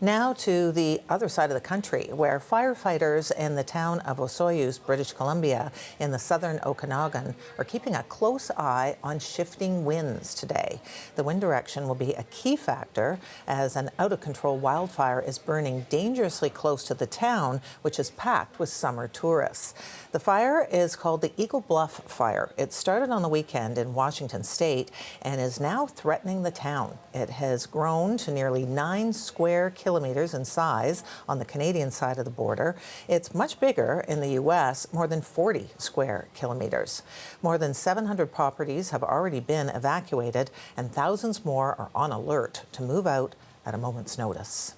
Now to the other side of the country, where firefighters in the town of Osoyoos, British Columbia, in the southern Okanagan, are keeping a close eye on shifting winds today. The wind direction will be a key factor as an out-of-control wildfire is burning dangerously close to the town, which is packed with summer tourists. The fire is called the Eagle Bluff fire. It started on the weekend in Washington State and is now threatening the town. It has grown to nearly 9 square kilometers in size on the Canadian side of the border. It's much bigger in the U.S., more than 40 square kilometers. More than 700 properties have already been evacuated, and thousands more are on alert to move out at a moment's notice.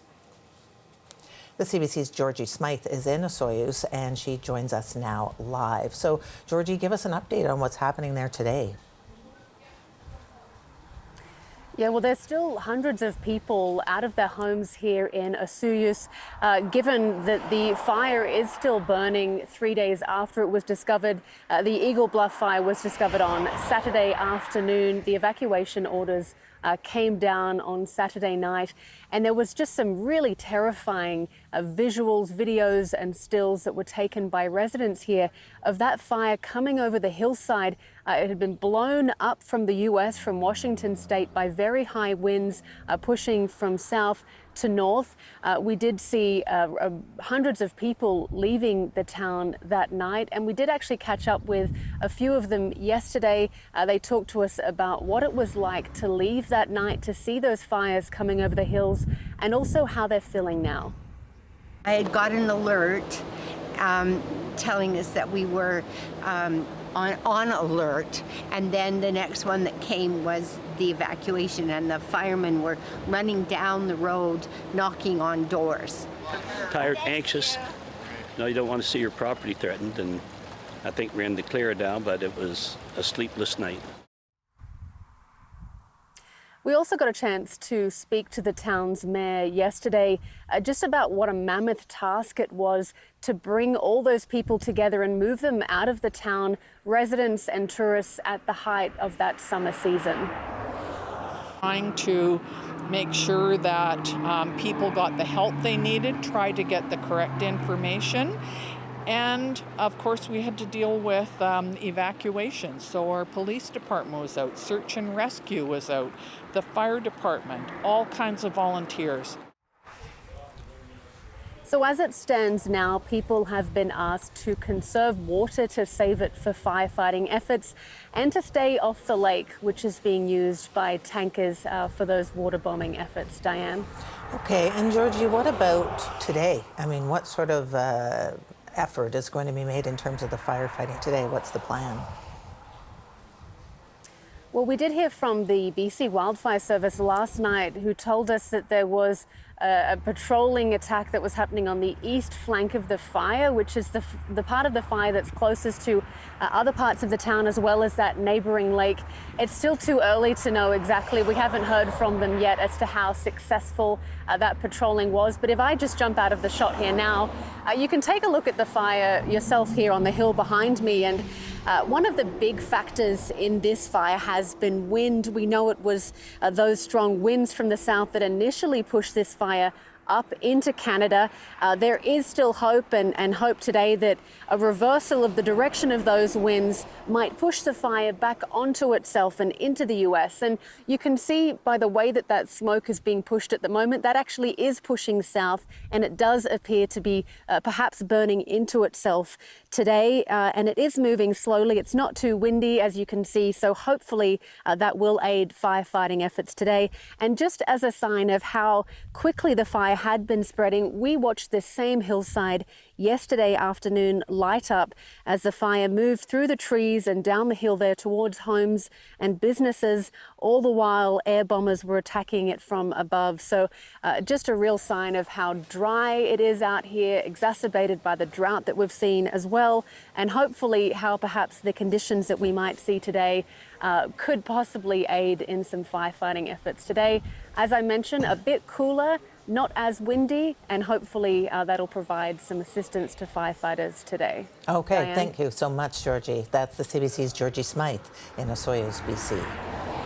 The CBC's Georgie Smythe is in Osoyoos, and she joins us now live. So, Georgie, give us an update on what's happening there today. Yeah, well, there's still hundreds of people out of their homes here in Osoyoos, given that the fire is still burning 3 days after it was discovered. The Eagle Bluff fire was discovered on Saturday afternoon. The evacuation orders came down on Saturday night, and there was just some really terrifying visuals, videos and stills that were taken by residents here of that fire coming over the hillside. It had been blown up from the U.S., from Washington State, by very high winds pushing from south to north. We did see hundreds of people leaving the town that night, and we did actually catch up with a few of them yesterday. They talked to us about what it was like to leave that night, to see those fires coming over the hills, and also how they're feeling now. I had got an alert telling us that we were on alert, and then the next one that came was the evacuation, and the firemen were running down the road knocking on doors. Tired, anxious. No, you don't want to see your property threatened, and I think we're in the clear down, but it was a sleepless night. We also got a chance to speak to the town's mayor yesterday just about what a mammoth task it was to bring all those people together and move them out of the town, residents and tourists, at the height of that summer season. Trying to make sure that people got the help they needed, try to get the correct information. And of course, we had to deal with evacuation. So our police department was out, search and rescue was out, the fire department, all kinds of volunteers. So as it stands now, people have been asked to conserve water to save it for firefighting efforts and to stay off the lake, which is being used by tankers for those water bombing efforts. Diane? Okay, and Georgie, what about today? I mean, what sort of effort is going to be made in terms of the firefighting today? What's the plan? Well, we did hear from the BC Wildfire Service last night, who told us that there was a patrolling attack that was happening on the east flank of the fire, which is the part of the fire that's closest to other parts of the town, as well as that neighboring lake. It's still too early to know exactly. We haven't heard from them yet as to how successful that patrolling was. But if I just jump out of the shot here now, you can take a look at the fire yourself here on the hill behind me. And one of the big factors in this fire has been wind. We know it was those strong winds from the south that initially pushed this fire up into Canada. There is still hope and hope today that a reversal of the direction of those winds might push the fire back onto itself and into the US. And you can see by the way that that smoke is being pushed at the moment, that actually is pushing south, and it does appear to be perhaps burning into itself today. And it is moving slowly. It's not too windy, as you can see, so hopefully that will aid firefighting efforts today. And just as a sign of how quickly the fire had been spreading, we watched this same hillside yesterday afternoon light up as the fire moved through the trees and down the hill there towards homes and businesses. All the while, air bombers were attacking it from above. So just a real sign of how dry it is out here, exacerbated by the drought that we've seen as well, and hopefully how perhaps the conditions that we might see today could possibly aid in some firefighting efforts today. As I mentioned, a bit cooler, not as windy, and hopefully that'll provide some assistance to firefighters today. Okay, Diane? Thank you so much, Georgie. That's the CBC's Georgie Smythe in Osoyoos, BC.